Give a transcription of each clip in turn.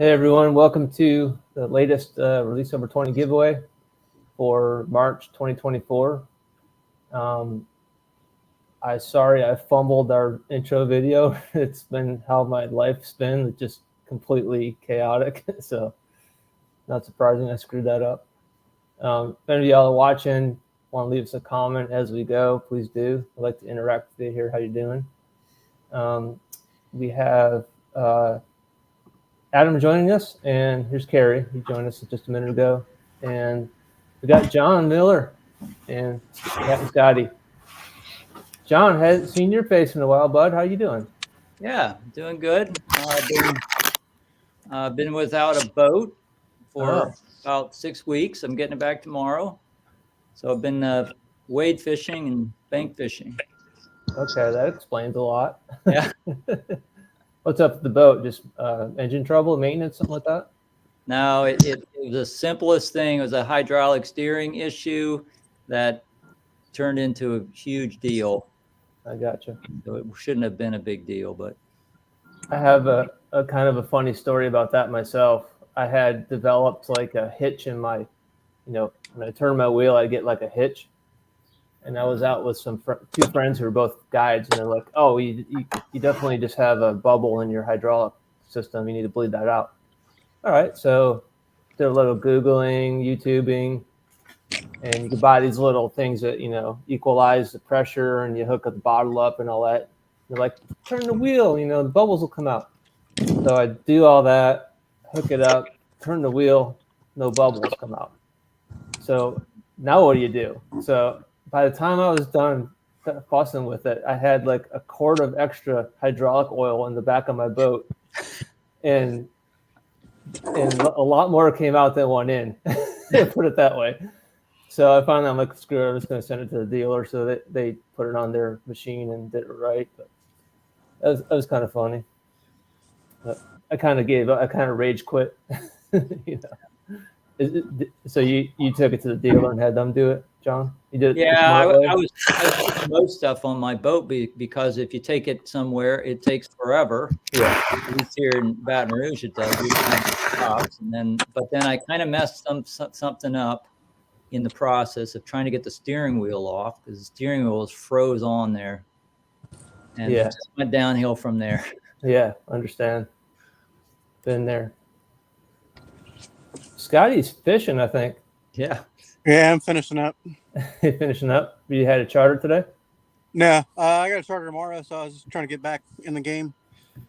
Hey everyone, welcome to the latest Release Over 20 giveaway for March 2024. I fumbled our intro video. It's been how my life's been, it's just completely chaotic. So not surprising I screwed that up. If any of y'all are watching, want to leave us a comment as we go, please do. I'd like to interact with you, hear how you're doing. We have Adam joining us, and here's Carrie. He joined us just a minute ago. And we got John Miller and Captain Scotty. John, hadn't seen your face in a while, bud. How you doing? Yeah, doing good. Been without a boat for about 6 weeks. I'm getting it back tomorrow. So I've been wade fishing and bank fishing. Okay, that explains a lot. Yeah. What's up with the boat? Just engine trouble, maintenance, something like that? No, it was the simplest thing. It was a hydraulic steering issue that turned into a huge deal. I gotcha. So it shouldn't have been a big deal, but I have a kind of a funny story about that myself. I had developed like a hitch in my, when I turn my wheel, I get like a hitch. And I was out with two friends who were both guides, and they're like, "Oh, you definitely just have a bubble in your hydraulic system. You need to bleed that out." All right, so did a little Googling, YouTubing, and you can buy these little things that equalize the pressure, and you hook the bottle up and all that. They're like, "Turn the wheel, the bubbles will come out." So I do all that, hook it up, turn the wheel, no bubbles come out. So now what do? So by the time I was done fussing with it, I had like a quart of extra hydraulic oil in the back of my boat, and a lot more came out than went in. Put it that way. So I finally, I'm like, screw it, I'm just going to send it to the dealer. So they put it on their machine and did it right. But that was kind of funny. But I kind of gave up. I kind of rage quit. So you took it to the dealer and had them do it, John? You did it? Yeah, I was doing most stuff on my boat because if you take it somewhere, it takes forever. Yeah. At least here in Baton Rouge, it does. But then I kind of messed something up in the process of trying to get the steering wheel off, because the steering wheel was froze on there, and it just went downhill from there. Yeah, understand. Been there. Scotty's fishing, I think. Yeah, I'm finishing up. Finishing up. You had a charter today? No, I got a charter tomorrow, so I was just trying to get back in the game.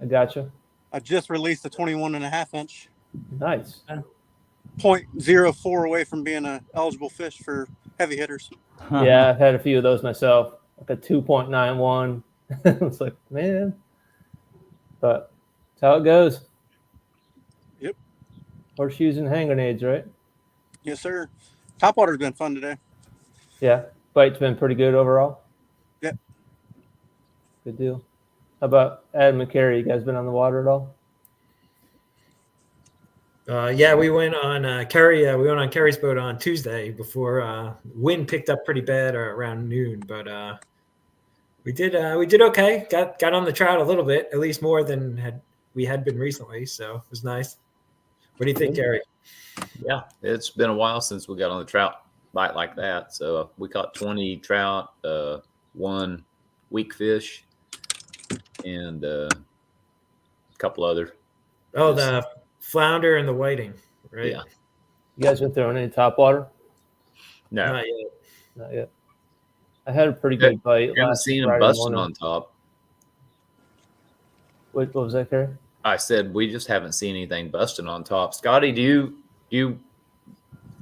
I gotcha. I just released a 21.5 inch. Nice. 0.04 away from being an eligible fish for heavy hitters. Yeah, I've had a few of those myself. Like a 2.91. It's like, man. But that's how it goes. Yep. Horseshoes and hand grenades, right? Yes, sir. Topwater's been fun today. Yeah. Bite's been pretty good overall. Yep. Good deal. How about Adam and Carrie? You guys been on the water at all? Yeah, we went on Kerry's boat on Tuesday before wind picked up pretty bad around noon, but we did okay. Got on the trout a little bit, at least more than we had been recently, so it was nice. What do you think, Kerry? Yeah, it's been a while since we got on the trout bite like that. So we caught 20 trout, 1 weak fish, and a couple other. Oh, the flounder and the whiting, right? Yeah. You guys been throwing any topwater? No, Not yet. Not yet. I had a pretty good bite. I haven't seen them busting on top. What was that, Carrie? I said we just haven't seen anything busting on top. Scotty, do you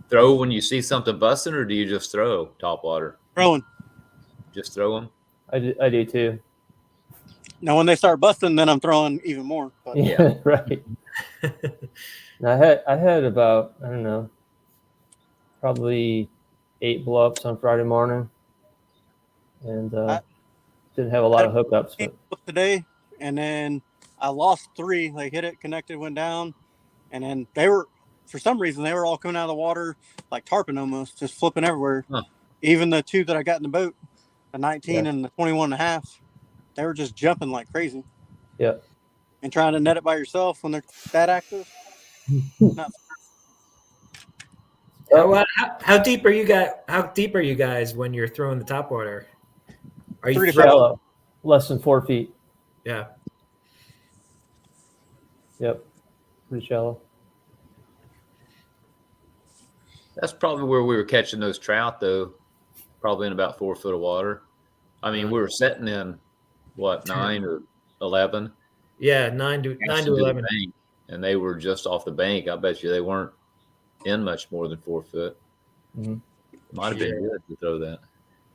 throw when you see something busting, or do you just throw topwater? Throwing. Just throw them? I do too. Now, when they start busting, then I'm throwing even more. But Yeah, right. I had about, I don't know, probably 8 blow-ups on Friday morning, and didn't have a lot of hookups. But today, and then I lost 3. They hit it, connected, went down, and then they were, for some reason, they were all coming out of the water like tarpon almost, just flipping everywhere. Huh. Even the 2 that I got in the boat, the 19 and the 21.5, they were just jumping like crazy. Yeah. And trying to net it by yourself when they're that active. Not How deep are you guys? How deep are you guys when you're throwing the top water? Are you 3 to throwing? 5. Shallow, less than 4 feet. Yeah. Yep, pretty shallow. That's probably where we were catching those trout, though. Probably in about 4 foot of water. I mean, we were setting in what 9 or 11, Yeah, 9 casting to to the 11. bank, and they were just off the bank. I bet you they weren't in much more than 4 foot. Mhm. Might have been good to throw that.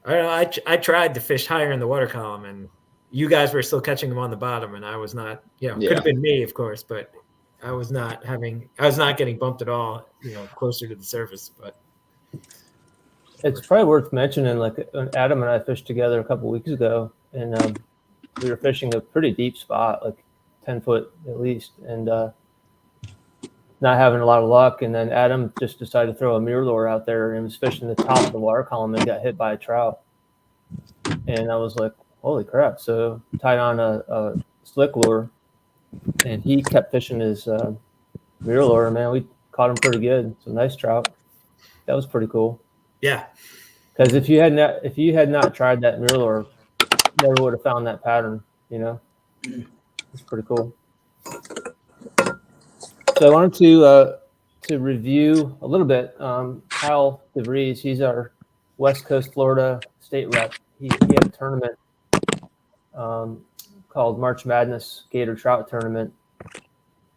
I don't know. I tried to fish higher in the water column, and you guys were still catching them on the bottom, and I was not. You know, could Yeah. have been me, of course, but I was not getting bumped at all. You know, closer to the surface. But It's probably worth mentioning, like when Adam and I fished together a couple weeks ago, and we were fishing a pretty deep spot, like 10 foot at least, and not having a lot of luck. And then Adam just decided to throw a mirror lure out there and was fishing the top of the water column and got hit by a trout. And I was like, holy crap. So tied on a slick lure, and he kept fishing his mirror lure. Man, we caught him pretty good. Some nice trout. That was pretty cool. yeah, Because if you had not tried that mirror lure, never would have found that pattern. You know, it's pretty cool. So I wanted to review a little bit. Kyle DeVries, he's our West Coast Florida state rep. He had a tournament called March Madness Gator Trout Tournament,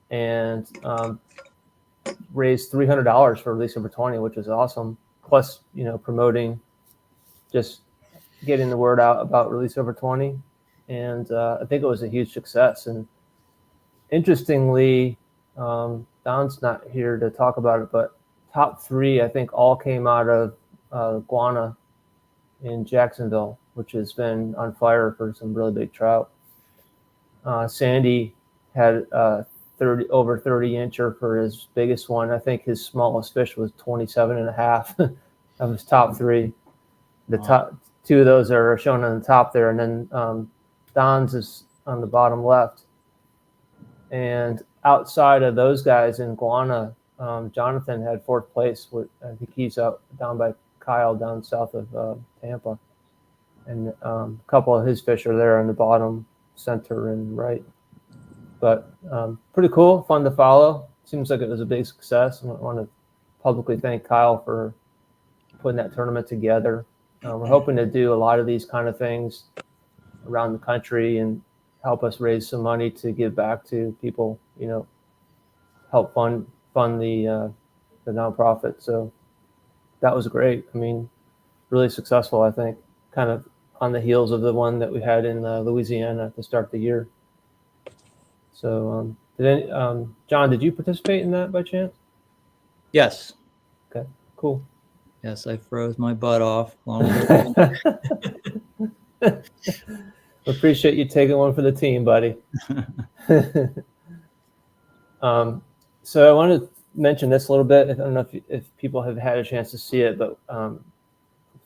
and raised $300 for Release Over 20, which is awesome. Plus, you know, promoting, just getting the word out about Release Over 20, and I think it was a huge success. And interestingly, Don's not here to talk about it, but top 3, I think, all came out of Guana in Jacksonville, which has been on fire for some really big trout. Sandy had over 30 incher for his biggest one. I think his smallest fish was 27 and a half of his top 3. The top 2 of those are shown on the top there, and then Don's is on the bottom left. And outside of those guys in Guana, Jonathan had 4th place. I think he's out down by Kyle, down south of Tampa. And a couple of his fish are there on the bottom, center, and right. But pretty cool, fun to follow. Seems like it was a big success. I want to publicly thank Kyle for putting that tournament together. We're hoping to do a lot of these kind of things around the country and help us raise some money to give back to people, you know, help fund the nonprofit. So that was great. I mean, really successful, I think, kind of on the heels of the one that we had in Louisiana at the start of the year. So John, did you participate in that by chance? Yes. Okay, cool. Yes, I froze my butt off. Appreciate you taking one for the team, buddy. So I want to mention this a little bit. I don't know if people have had a chance to see it, but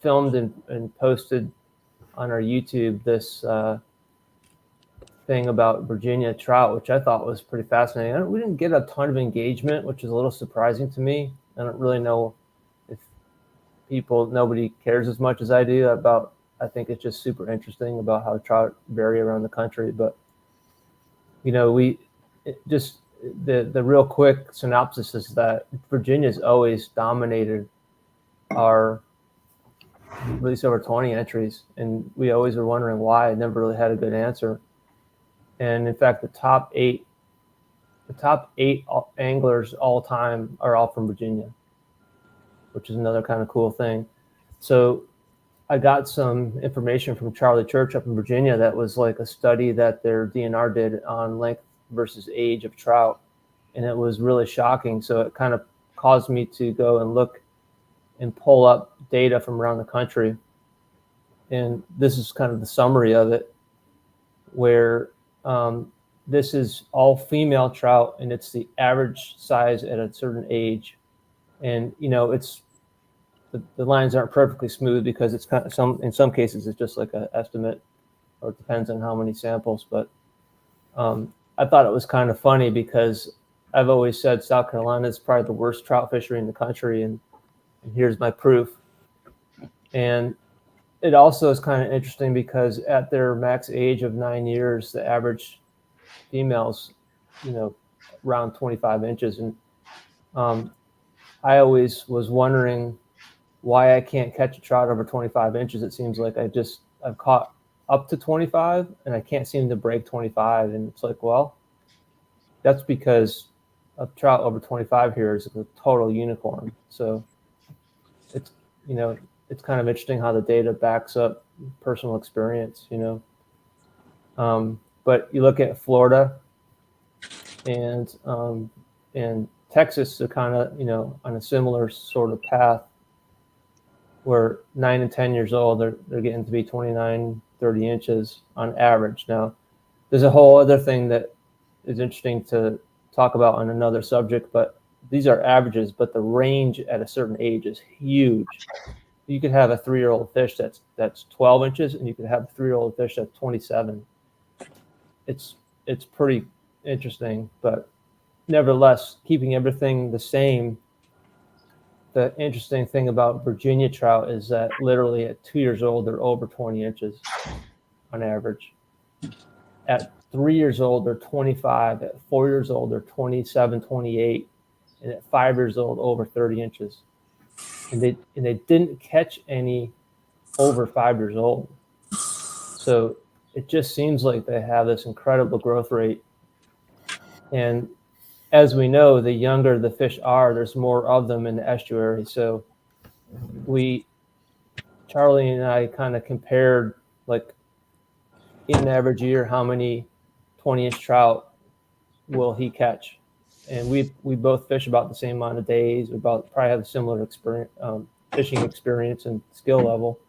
filmed and posted on our YouTube this thing about Virginia trout, which I thought was pretty fascinating. We didn't get a ton of engagement, which is a little surprising to me. I don't really know if nobody cares as much as I do about. I think it's just super interesting about how trout vary around the country. But, you know, the real quick synopsis is that Virginia's always dominated our Release Over 20 entries. And we always were wondering why. I never really had a good answer. And in fact, the top eight anglers all time are all from Virginia, which is another kind of cool thing. So I got some information from Charlie Church up in Virginia that was like a study that their DNR did on length versus age of trout. And it was really shocking. So it kind of caused me to go and look and pull up data from around the country. And this is kind of the summary of it, where this is all female trout, and it's the average size at a certain age. And, you know, it's the lines aren't perfectly smooth because it's kind of in some cases it's just like an estimate, or it depends on how many samples. But I thought it was kind of funny because I've always said South Carolina is probably the worst trout fishery in the country, and here's my proof. And it also is kind of interesting because at their max age of 9 years, the average females, around 25 inches. And I always was wondering why I can't catch a trout over 25 inches. It seems like I've caught up to 25 and I can't seem to break 25. And it's like, well, that's because a trout over 25 here is a total unicorn. So it's, it's kind of interesting how the data backs up personal experience, but you look at Florida and Texas are kind of, on a similar sort of path where 9 and 10 years old, they're getting to be 29, 30 inches on average. Now, there's a whole other thing that is interesting to talk about on another subject, but these are averages, but the range at a certain age is huge. You could have a 3-year-old fish that's 12 inches, and you could have a 3-year-old fish that's 27. It's pretty interesting, but nevertheless, keeping everything the same. The interesting thing about Virginia trout is that literally at 2 years old, they're over 20 inches on average. At 3 years old, they're 25. At 4 years old, they're 27, 28. And at 5 years old, over 30 inches. And they didn't catch any over 5 years old. So it just seems like they have this incredible growth rate. And as we know, the younger the fish are, there's more of them in the estuary. So Charlie and I kind of compared, like, in an average year, how many 20-inch trout will he catch? And we both fish about the same amount of days. We probably have a similar experience, fishing experience and skill level.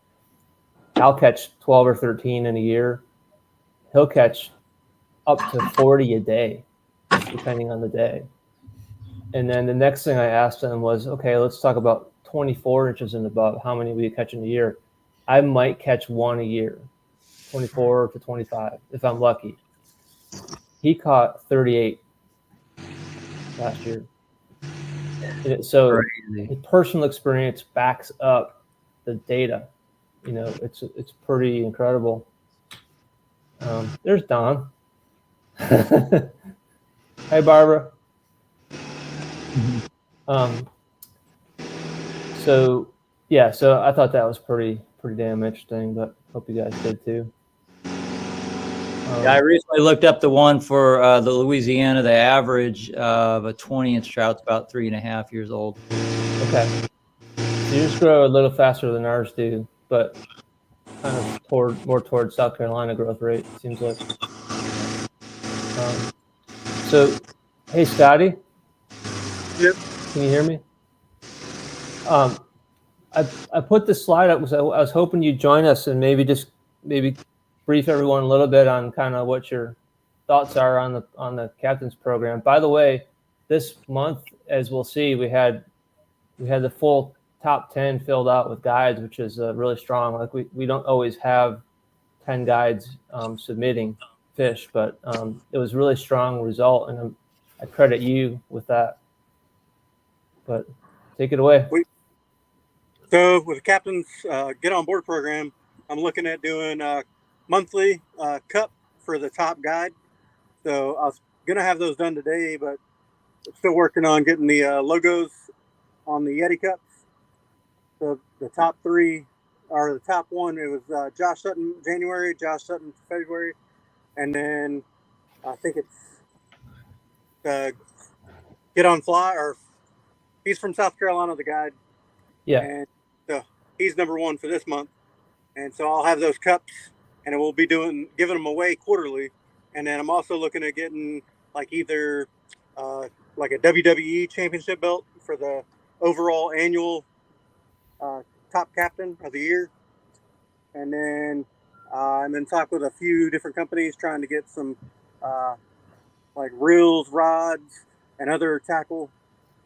I'll catch 12 or 13 in a year. He'll catch up to 40 a day, depending on the day. And then the next thing I asked him was, okay, let's talk about 24 inches and above. How many will you catch in a year? I might catch one a year, 24 to 25, if I'm lucky. He caught 38 last year. So his personal experience backs up the data. It's pretty incredible. There's Don. Hey, Barbara. So I thought that was pretty damn interesting, but hope you guys did too. I recently looked up the one for the Louisiana. The average of a 20-inch trout's about 3.5 years old. Okay, so yours grow a little faster than ours do, but kind of more towards South Carolina growth rate, it seems like. So, hey, Scotty. Yep. Can you hear me? I put this slide up because I was hoping you'd join us and maybe brief everyone a little bit on kind of what your thoughts are on the captain's program. By the way, this month, as we'll see, we had the full top 10 filled out with guides, which is really strong. Like we don't always have 10 guides submitting fish, but it was a really strong result, and I credit you with that. But take it away. So with the captain's Get On Board program, I'm looking at doing a monthly cup for the top guide. So I was going to have those done today, but I'm still working on getting the logos on the Yeti cups. So the top three, or the top one, it was Josh Sutton January, Josh Sutton February, and then I think it's Get On Fly, or he's from South Carolina, the guide. Yeah. And so he's number one for this month. And so I'll have those cups, and we'll be giving them away quarterly. And then I'm also looking at getting like either like a WWE championship belt for the overall annual top captain of the year. And then I'm in talk with a few different companies trying to get some like reels, rods, and other tackle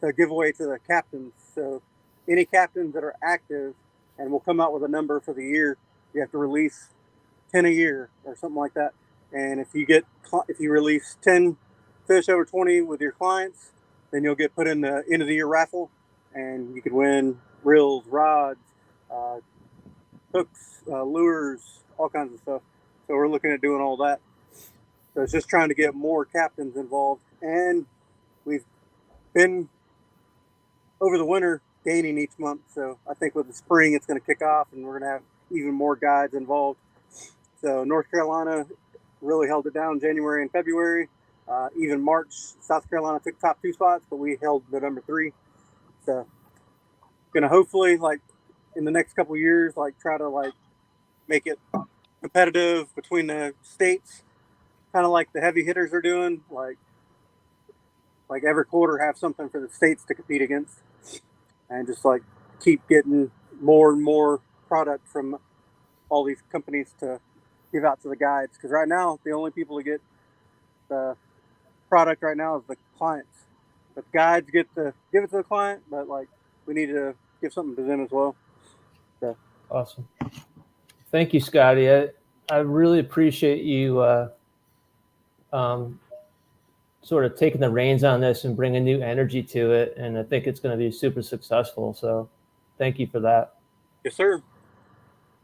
to give away to the captains. So any captains that are active, and we'll come out with a number for the year, you have to release 10 a year or something like that. And if you release 10 fish over 20 with your clients, then you'll get put in the end of the year raffle, and you could win reels, rods, hooks, lures, all kinds of stuff. So we're looking at doing all that. So it's just trying to get more captains involved, and we've been over the winter gaining each month. So I think with the spring it's going to kick off, and we're going to have even more guides involved. So North Carolina really held it down January and February. Even March, South Carolina took top 2 spots, but we held the number 3. So going to hopefully, like, in the next couple of years, like, try to, like, make it competitive between the states, kind of like the heavy hitters are doing, like every quarter have something for the states to compete against, and just like keep getting more and more product from all these companies to give out to the guides. Because right now, the only people to get the product right now is the clients. But the guides get to give it to the client, but like we need to give something to them as well. So. Awesome. Thank you, Scotty. I really appreciate you sort of taking the reins on this and bringing new energy to it. And I think it's going to be super successful. So thank you for that. Yes, sir.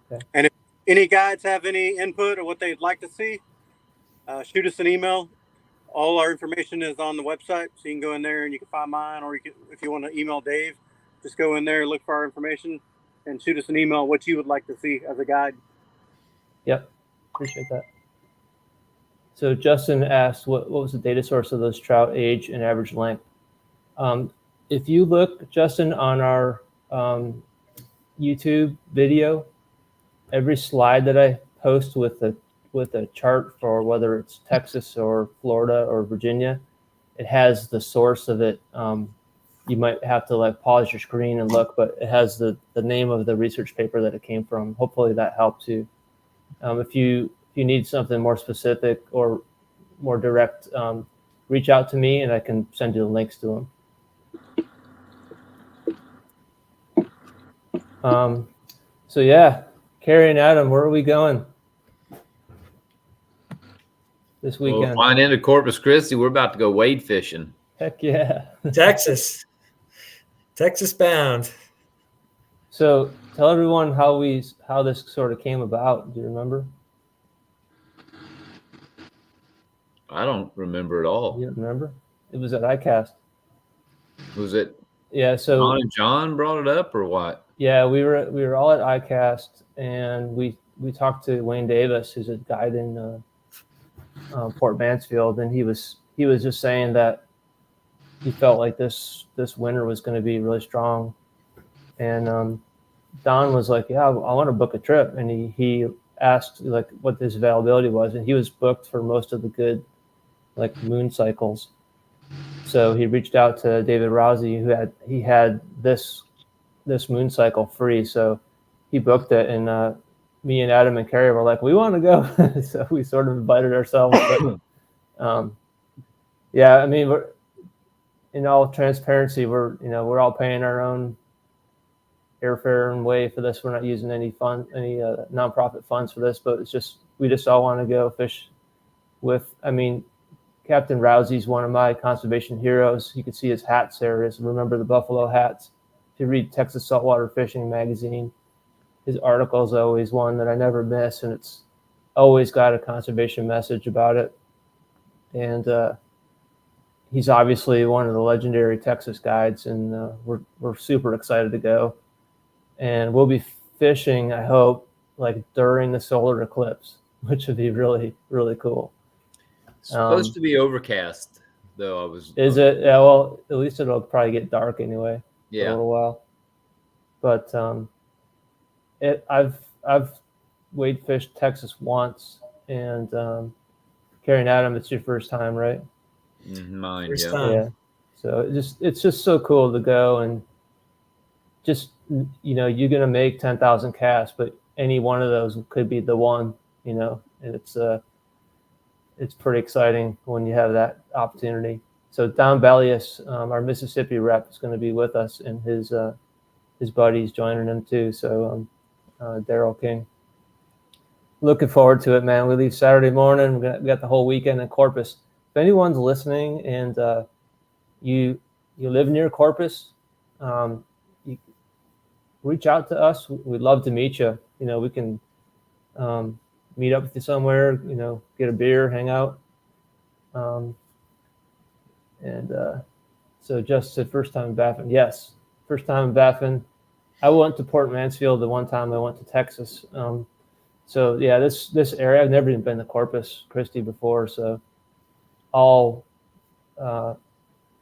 Okay. And if any guides have any input or what they'd like to see, shoot us an email. All our information is on the website. So you can go in there and you can find mine, or you can, if you want to email Dave, just go in there, look for our information, and shoot us an email what you would like to see as a guide. Yep. Appreciate that. So Justin asked, what was the data source of those trout age and average length? If you look, Justin, on our YouTube video, every slide that I post with a chart for whether it's Texas or Florida or Virginia, it has the source of it. You might have to like pause your screen and look, but it has the name of the research paper that it came from. Hopefully that helps you. If you need something more specific or more direct, reach out to me and I can send you the links to them. So yeah, Carrie and Adam, where are we going this weekend? Well, flying into Corpus Christi, we're about to go wade fishing. Heck yeah. Texas bound. So tell everyone how this sort of came about. Do you remember? I don't remember at all. You remember? It was at ICAST. Was it? Yeah. So John and John brought it up, or what? Yeah, we were all at ICAST, and we talked to Wayne Davis, who's a guide in Port Mansfield, and he was just saying that he felt like this winter was going to be really strong, and Don was like, "Yeah, I want to book a trip," and he asked like what his availability was, and he was booked for most of the good like moon cycles. So he reached out to David Rousey, who had this moon cycle free. So he booked it, and me and Adam and Carrie were like, we want to go. So we sort of invited ourselves. But yeah, I mean, we're, in all transparency, we're all paying our own airfare and way for this. We're not using any nonprofit funds for this, but we just all want to go fish with, I mean, Captain Rousey's one of my conservation heroes. You can see his hats there. Remember the buffalo hats. If you read Texas Saltwater Fishing Magazine, his article is always one that I never miss, and it's always got a conservation message about it. And he's obviously one of the legendary Texas guides, and we're super excited to go. And we'll be fishing, I hope, like during the solar eclipse, which would be really, really cool. It's supposed to be overcast, though. Is it? Yeah, well, at least it'll probably get dark anyway. Yeah. For a little while. But I've wade fished Texas once, and Carrie and Adam, it's your first time, right? Mine, First yeah. time. Yeah. So it's just so cool to go, and just, you're gonna make 10,000 casts, but any one of those could be the one, and it's pretty exciting when you have that opportunity. So Don Bellius, our Mississippi rep, is going to be with us, and his buddies joining him too. So Daryl King. Looking forward to it, man. We leave Saturday morning. We got the whole weekend in Corpus. anyone's listening and you live near Corpus, you reach out to us. We'd love to meet you. We can meet up with you somewhere. Get a beer, hang out. So just said first time in Baffin. Yes, first time in Baffin. I went to Port Mansfield the one time I went to Texas. So yeah, this area, I've never even been to Corpus Christi before, so all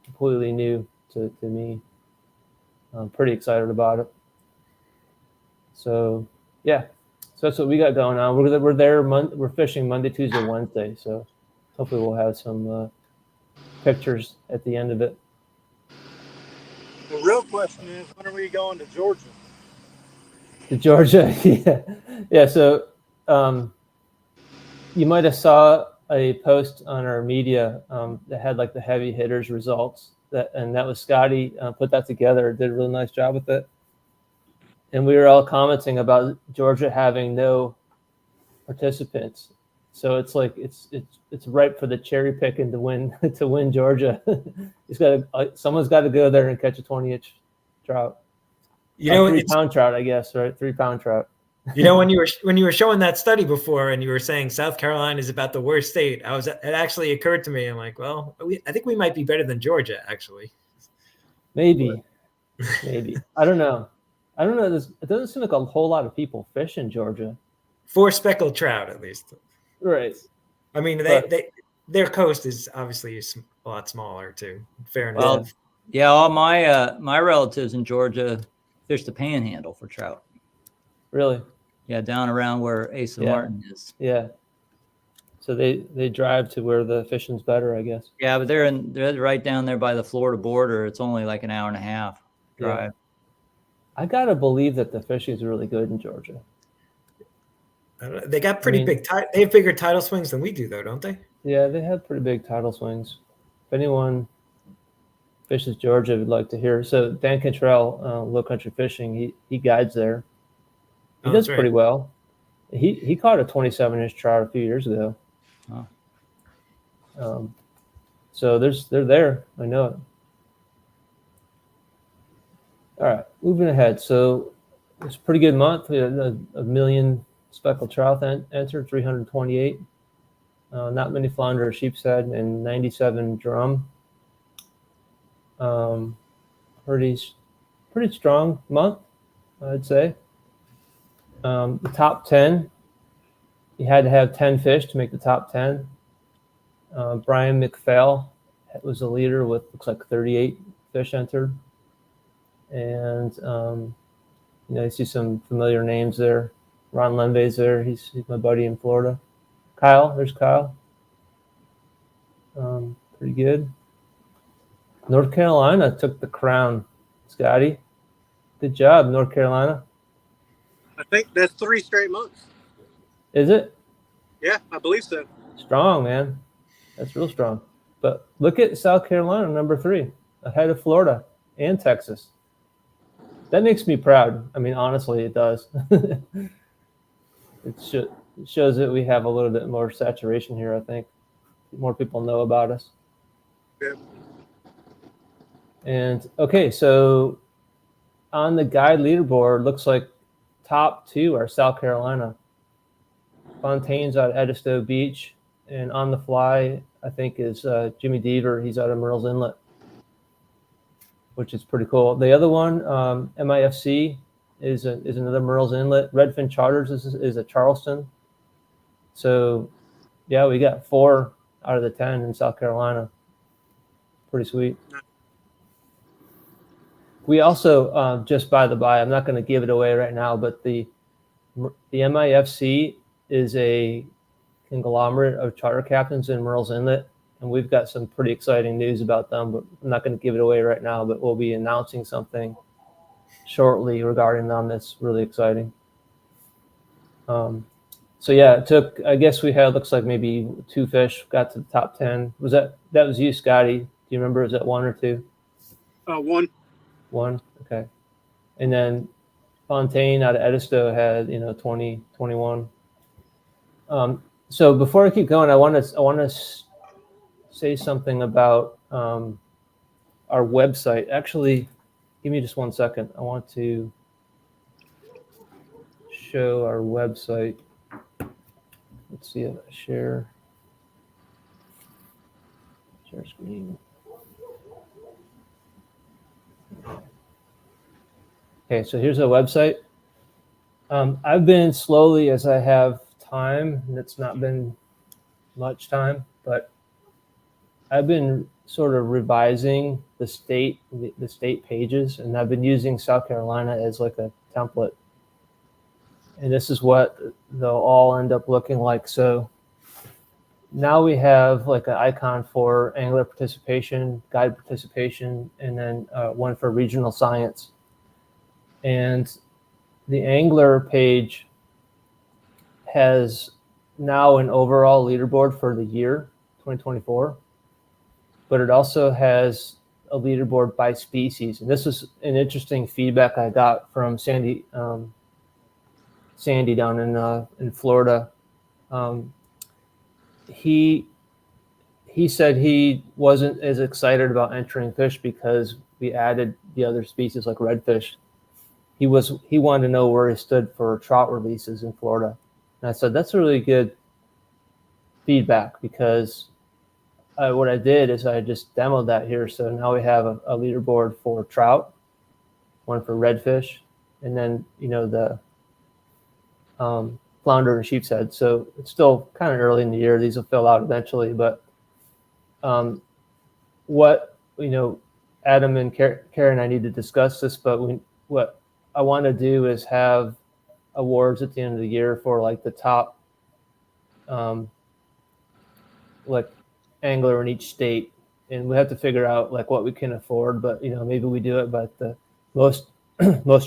completely new to me. I'm pretty excited about it. So yeah, so that's what we got going on. We're there. We're fishing Monday, Tuesday, Wednesday. So hopefully we'll have some pictures at the end of it. The real question is, when are we going to Georgia? To Georgia, yeah. So you might have saw a post on our media that had like the heavy hitters results, and that was Scotty put that together. Did a really nice job with it, and we were all commenting about Georgia having no participants. So it's like it's ripe for the cherry picking to win Georgia. Someone's got to go there and catch a 20-inch trout. 3-pound trout, I guess, right? 3-pound trout. When you were showing that study before, and you were saying South Carolina is about the worst state, it actually occurred to me. I'm like, well, I think we might be better than Georgia, actually. Maybe. I don't know. It doesn't seem like a whole lot of people fish in Georgia. For speckled trout, at least. Right. I mean, their coast is obviously a lot smaller too. Fair enough. Well, yeah, all my relatives in Georgia fish the Panhandle for trout. Really? Yeah, down around where Asa Martin is. Yeah. So they drive to where the fishing's better, I guess. Yeah, but they're right down there by the Florida border. It's only like an hour and a half drive. Yeah. I gotta believe that the fishing is really good in Georgia. They got pretty big. They have bigger tidal swings than we do, though, don't they? Yeah, they have pretty big tidal swings. If anyone fishes Georgia, would like to hear. So Dan Cantrell, Low Country Fishing, he guides there. He does pretty well. He caught a 27-inch trout a few years ago. Oh. So they're there. I know it. All right, moving ahead. So it's a pretty good month. We had a million speckled trout entered, 328. Not many flounder or sheepshead, and 97 drum. Pretty strong month, I'd say. The top 10, you had to have 10 fish to make the top 10. Brian McPhail was the leader with, looks like 38 fish entered. And, you see some familiar names there. Ron Lembe's there. He's my buddy in Florida. There's Kyle. Pretty good. North Carolina took the crown. Scotty, good job, North Carolina. I think that's 3 straight months. Is it? Yeah, I believe so. Strong, man. That's real strong. But look at South Carolina, number 3, ahead of Florida and Texas. That makes me proud. I mean, honestly, it does. It shows that we have a little bit more saturation here, I think. More people know about us. Yeah. And, okay, so on the guide leaderboard, looks like top 2 are South Carolina. Fontaine's out of Edisto Beach, and On the Fly, I think, is Jimmy Deaver. He's out of Murrells Inlet, which is pretty cool. The other one, MIFC, is another Murrells Inlet. Redfin Charters is a Charleston. So, yeah, we got 4 out of the 10 in South Carolina. Pretty sweet. We also, just by the by, I'm not going to give it away right now, but the MIFC is a conglomerate of charter captains in Murrells Inlet, and we've got some pretty exciting news about them, but I'm not going to give it away right now, but we'll be announcing something shortly regarding them that's really exciting. So yeah, it took, I guess we had, looks like maybe 2 fish got to the top 10. That was you, Scotty? Do you remember? Was that 1 or 2? 1. 1, okay. And then Fontaine out of Edisto had 20, 21. So before I keep going, I want to say something about our website. Actually, give me just 1 second. I want to show our website. Let's see if I share screen. Okay, so here's our website. I've been slowly, as I have time, and it's not been much time, but I've been sort of revising the state pages, and I've been using South Carolina as like a template. And this is what they'll all end up looking like. So now we have like an icon for angler participation, guide participation, and then one for regional science. And the angler page has now an overall leaderboard for the year 2024, but it also has a leaderboard by species. And this is an interesting feedback I got from Sandy down in Florida. He said he wasn't as excited about entering fish because we added the other species like redfish. He wanted to know where he stood for trout releases in Florida. And I said, that's a really good feedback, because what I did is I just demoed that here. So now we have a leaderboard for trout, one for redfish, and then, the flounder and sheep's head. So it's still kind of early in the year. These will fill out eventually. But what, Adam and Karen and I need to discuss this, but what I want to do is have awards at the end of the year for like the top like angler in each state, and we have to figure out like what we can afford, but maybe we do it by the most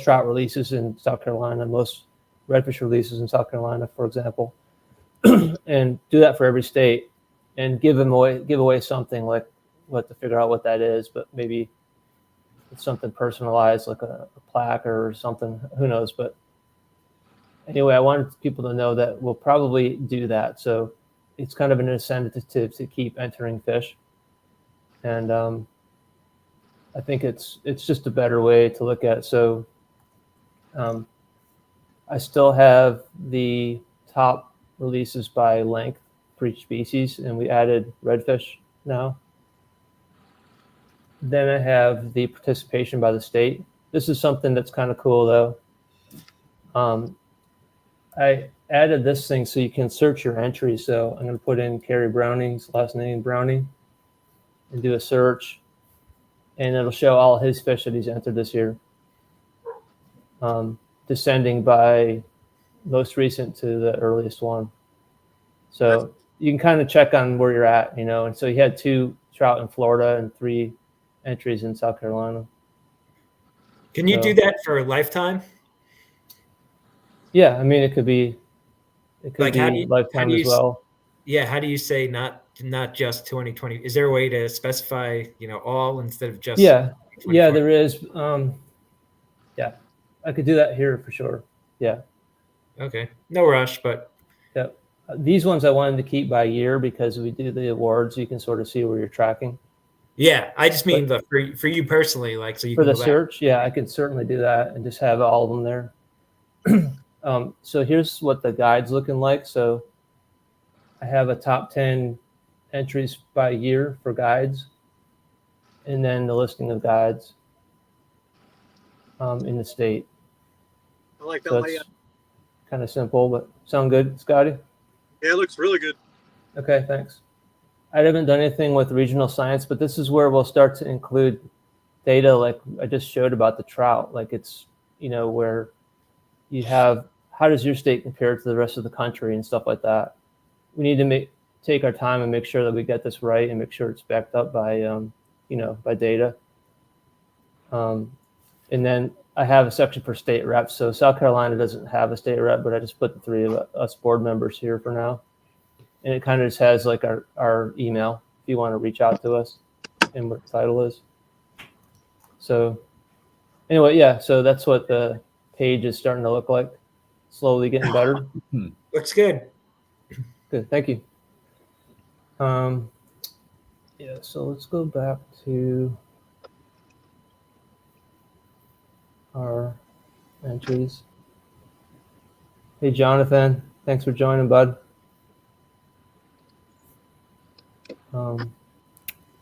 trout releases in South Carolina, most redfish releases in South Carolina, for example, and do that for every state, and give away something, like we'll have to figure out what that is, but maybe it's something personalized, like a plaque or something, who knows. But anyway, I wanted people to know that we'll probably do that. So it's kind of an incentive to keep entering fish. And I think it's just a better way to look at it. So I still have the top releases by length for each species, and we added redfish now. Then I have the participation by the state. This is something that's kind of cool, though. I added this thing so you can search your entry. So I'm going to put in Carrie Browning's last name, Browning, and do a search, and it'll show all his fish that he's entered this year, descending by most recent to the earliest one. So you can kind of check on where you're at, And so he had 2 trout in Florida and 3 entries in South Carolina. Can you do that for a lifetime? Yeah, I mean, it could be Like, be lifetime as well. Yeah, how do you say not just 2020? Is there a way to specify, all instead of just? Yeah, there is. Yeah, I could do that here for sure. Yeah. Okay, no rush, but yeah, these ones I wanted to keep by year because we do the awards. You can sort of see where you're tracking. Yeah, I just mean for you personally, like, so you for can the search. Yeah, I can certainly do that and just have all of them there. So here's what the guide's looking like. So I have a top 10 entries by year for guides, and then the listing of guides in the state. I like that So layout. Kind of simple, but sound good, Scotty? Yeah, it looks really good. Okay, thanks. I haven't done anything with regional science, but this is where we'll start to include data like I just showed about the trout. Like it's, where you have, how does your state compare to the rest of the country and stuff like that. We need to take our time and make sure that we get this right and make sure it's backed up by, by data. And then I have a section for state reps. So South Carolina doesn't have a state rep, but I just put the 3 of us board members here for now. And it kind of just has like our email if you want to reach out to us and what the title is. So anyway, yeah, so that's what the page is starting to look like. Slowly getting better. Looks good. Good, thank you. Yeah, so let's go back to our entries. Hey, Jonathan, thanks for joining, bud.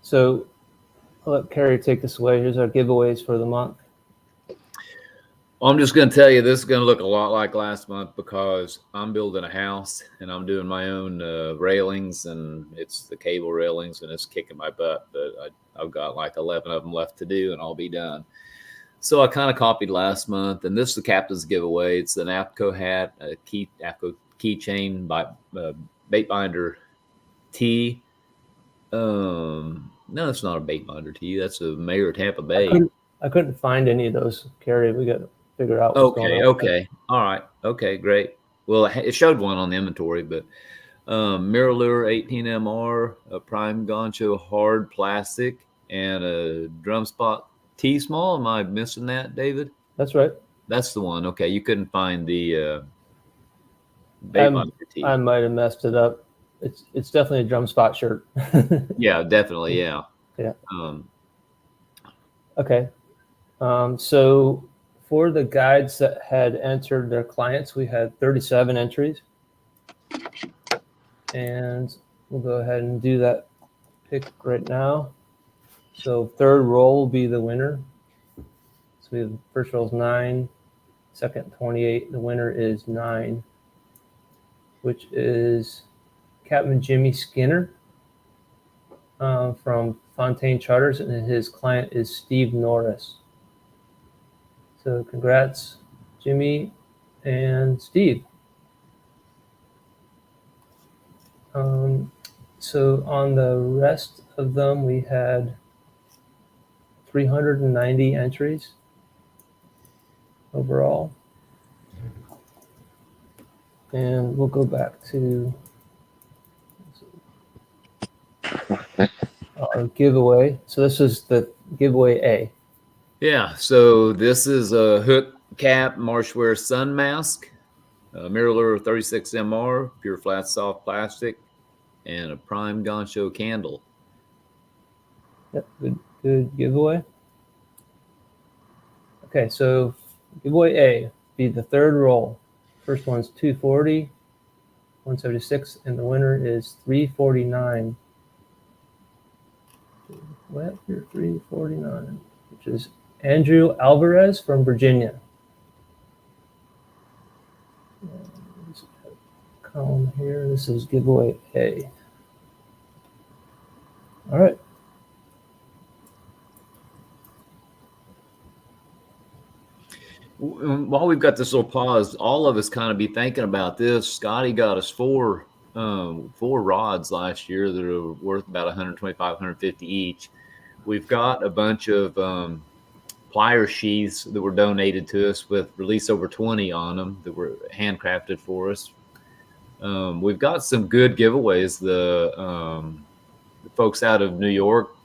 So I'll let Carrie take this away. Here's our giveaways for the month. Well, I'm just going to tell you, this is going to look a lot like last month because I'm building a house and I'm doing my own railings, and it's the cable railings, and it's kicking my butt. But I've got like 11 of them left to do, and I'll be done. So I kind of copied last month, and this is the captain's giveaway. It's an APCO hat, a APCO keychain by bait binder tee. No, it's not a bait binder tee. That's a Mayor of Tampa Bay. I couldn't find any of those, Carrie. We got to figure out what's going on. Okay. All right. Okay, great. Well, it showed one on the inventory, but Mirror 18 MR, a prime Gancho hard plastic, and a drum spot T small. Am I missing that, David? That's right. That's the one. Okay, you couldn't find the bait binder T. I might have messed it up. It's definitely a drum spot shirt. Yeah, definitely. Yeah. Yeah. Okay. So for the guides that had entered their clients, we had 37 entries. And we'll go ahead and do that pick right now. So third roll will be the winner. So we have first roll is 9, second 28. The winner is 9, which is Captain Jimmy Skinner from Fontaine Charters, and his client is Steve Norris. So congrats, Jimmy and Steve. So on the rest of them, we had 390 entries overall. And we'll go back to our giveaway. So this is the giveaway A. Yeah, so this is a hook cap marshware sun mask, Mirror 36 MR, pure flat soft plastic, and a prime Gancho candle. Yep, good giveaway. Okay, so giveaway A be the third roll. First one's 240, 176, and the winner is 349. What? You're 349, which is Andrew Alvarez from Virginia. Column here. This is giveaway A. All right. While we've got this little pause, all of us kind of be thinking about this. Scotty got us four rods last year that are worth about 125, 150 each. We've got a bunch of plier sheaths that were donated to us with release over 20 on them that were handcrafted for us. We've got some good giveaways. The folks out of New York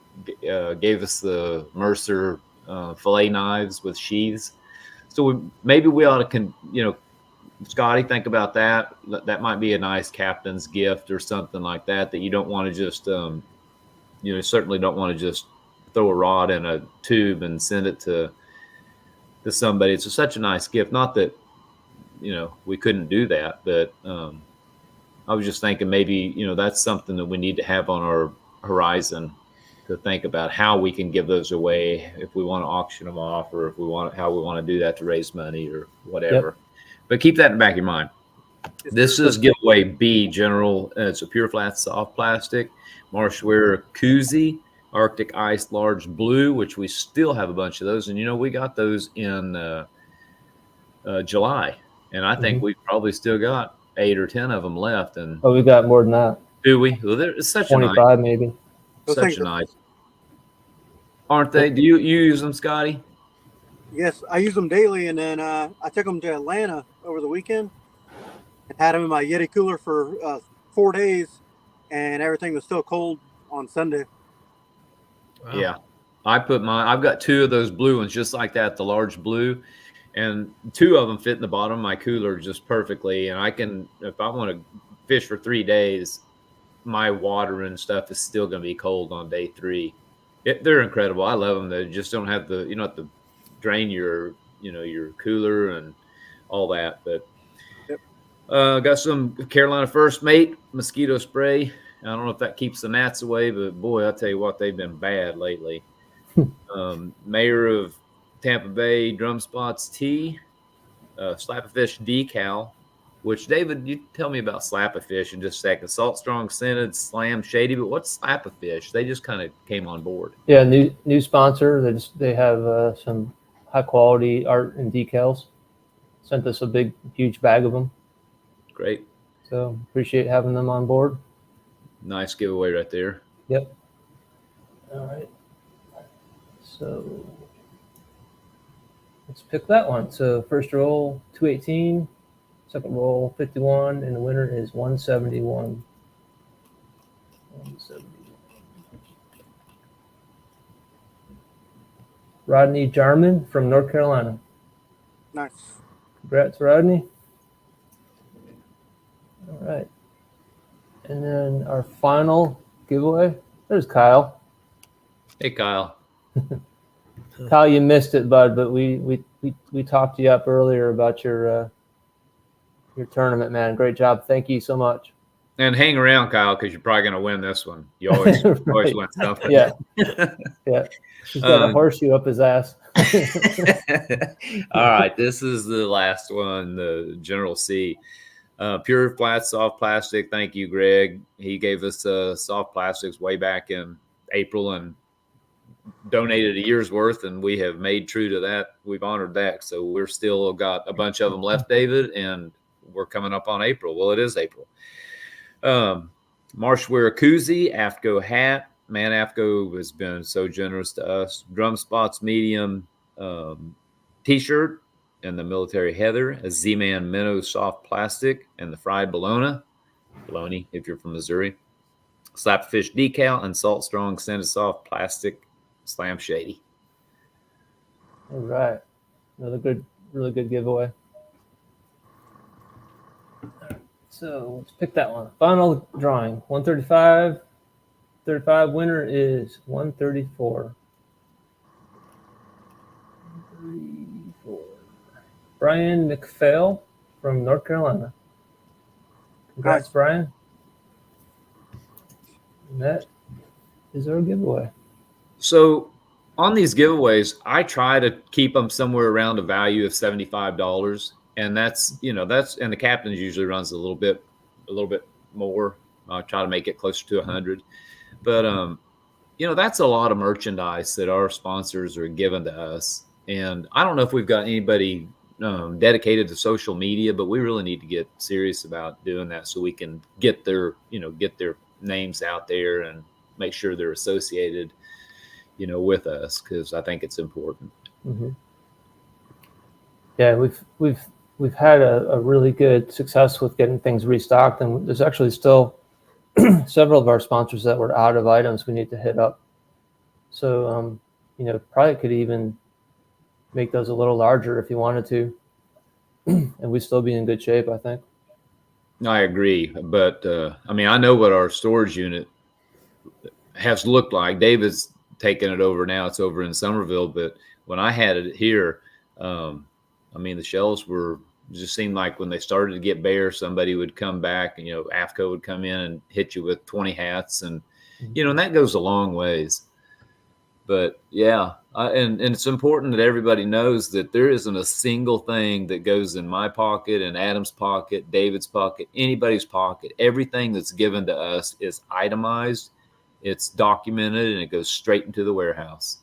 gave us the Mercer fillet knives with sheaths. So maybe we ought to, Scotty, think about that. That might be a nice captain's gift or something like that you don't want to just, certainly don't want to just throw a rod in a tube and send it to somebody. It's such a nice gift. Not that, we couldn't do that, but I was just thinking maybe, that's something that we need to have on our horizon to think about how we can give those away if we want to auction them off, or if we want how we want to do that to raise money or whatever. Yep. But keep that in the back of your mind. This is giveaway B, general. It's a pure flat soft plastic marshware koozie, Arctic Ice large blue, which we still have a bunch of those. And we got those in July, and I think we've probably still got 8 or 10 of them left. And we got more than that. Do we? Well, it's such 25 a nice, maybe. Such a nice. Aren't they? Do you use them, Scotty? Yes, I use them daily, and then I took them to Atlanta over the weekend and had them in my Yeti cooler for 4 days, and everything was still cold on Sunday. Wow. Yeah, I've got 2 of those blue ones just like that, the large blue, and 2 of them fit in the bottom of my cooler just perfectly. And I can, if I want to fish for 3 days, my water and stuff is still going to be cold on day 3. They're incredible. I love them. They just don't have the, you don't have to drain your, your cooler and all that. But got some Carolina First Mate mosquito spray. I don't know if that keeps the gnats away, but boy, I'll tell you what, they've been bad lately. Mayor of Tampa Bay Drum Spots Tea, Slap-A-Fish decal, which, David, you tell me about Slap-A-Fish in just a second. Salt Strong Scented, Slam Shady, but what's Slap-A-Fish? They just kind of came on board. Yeah, new sponsor. They have some high quality art and decals. Sent us a huge bag of them. Great. So appreciate having them on board. Nice giveaway right there. Yep. All right. So let's pick that one. So first roll 218, second roll 51, and the winner is 171. 171. Rodney Jarman from North Carolina. Nice. Congrats, Rodney. All right. And then our final giveaway. There's Kyle. Hey, Kyle. Kyle, you missed it, bud, but we talked you up earlier about your tournament, man. Great job. Thank you so much. And hang around, Kyle, because you're probably going to win this one. You always, Right. always win something. Yeah. Yeah. He's got a horseshoe up his ass. All right. This is the last one, the General C. Pure flat soft plastic. Thank you, Greg. He gave us soft plastics way back in April and donated a year's worth, and we have made true to that. We've honored that. So we're still got a bunch of them left, David, and we're coming up on April. Well, it is April. Marshwear koozie, AFCO hat. Man, AFCO has been so generous to us. Drum Spots medium t-shirt and the military heather, a Z-Man minnow soft plastic, and the fried bologna if you're from Missouri. Slap-A-Fish decal and Salt Strong Scented soft plastic Slam Shady. All right. Another really good giveaway. So let's pick that one. Final drawing, 135. 35 winner is 134. 134. Brian McPhail from North Carolina. Congrats, Nice. Brian. And that is our giveaway. So on these giveaways, I try to keep them somewhere around a value of $75. And that's, and the captains usually runs a little bit more. I try to make it closer to 100. But, that's a lot of merchandise that our sponsors are giving to us. And I don't know if we've got anybody dedicated to social media, but we really need to get serious about doing that so we can get their names out there and make sure they're associated, with us, because I think it's important. Mm-hmm. Yeah, we've had a really good success with getting things restocked, and there's actually still several of our sponsors that were out of items we need to hit up. So, probably could even make those a little larger if you wanted to, and we'd still be in good shape, I think. I agree, but I know what our storage unit has looked like. David's taken it over now; it's over in Somerville. But when I had it here, the shelves just seemed like when they started to get bare, somebody would come back, and AFCO would come in and hit you with 20 hats, and and that goes a long ways. But yeah, and it's important that everybody knows that there isn't a single thing that goes in my pocket, in Adam's pocket, David's pocket, anybody's pocket. Everything that's given to us is itemized, it's documented, and it goes straight into the warehouse.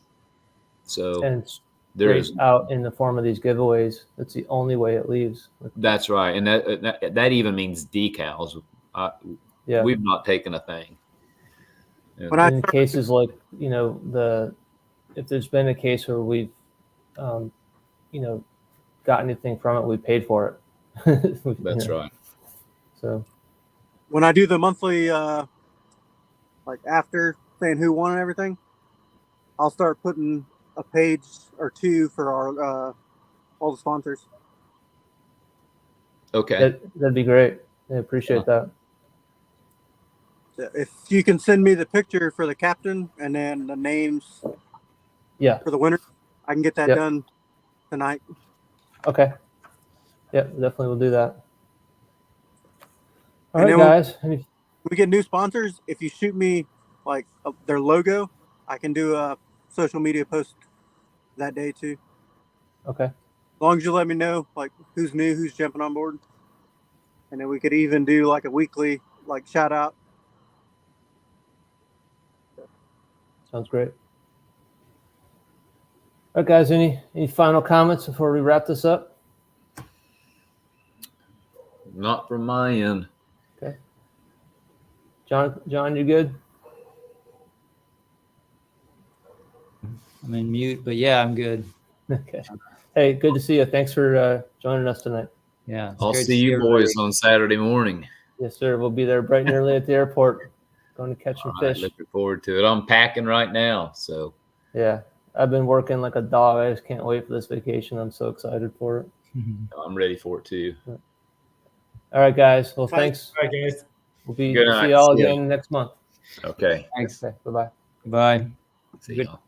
So And it's there is out in the form of these giveaways. That's the only way it leaves. That's right, and that even means decals. Yeah. We've not taken a thing. In cases like if there's been a case where we've got anything from it, we paid for it. That's right. So when I do the monthly after saying who won and everything, I'll start putting a page or two for our all the sponsors. Okay, that'd be great. I appreciate that. If you can send me the picture for the captain and then the names Yeah. for the winner, I can get that Yep. done tonight. Okay. Yep. Definitely will do that. All And right, then guys. we get new sponsors. If you shoot me like their logo, I can do a social media post that day too. Okay. As long as you let me know like who's new, who's jumping on board, and then we could even do like a weekly like shout out. Sounds great. All right, guys. Any final comments before we wrap this up? Not from my end. Okay. John, you good? I'm in mute, but yeah, I'm good. Okay. Hey, good to see you. Thanks for joining us tonight. Yeah. It's I'll great to see you everybody. boys on Saturday morning. Yes, sir. We'll be there bright and early at the airport, going to catch some All right, fish. looking forward to it. I'm packing right now, so Yeah, I've been working like a dog. I just can't wait for this vacation. I'm so excited for it. I'm ready for it too. All right, guys. Well, Bye. thanks. All right, guys. We'll Good see night. you all See ya. again next month. Okay. Thanks. Okay. Bye-bye. Bye. See Good- y'all.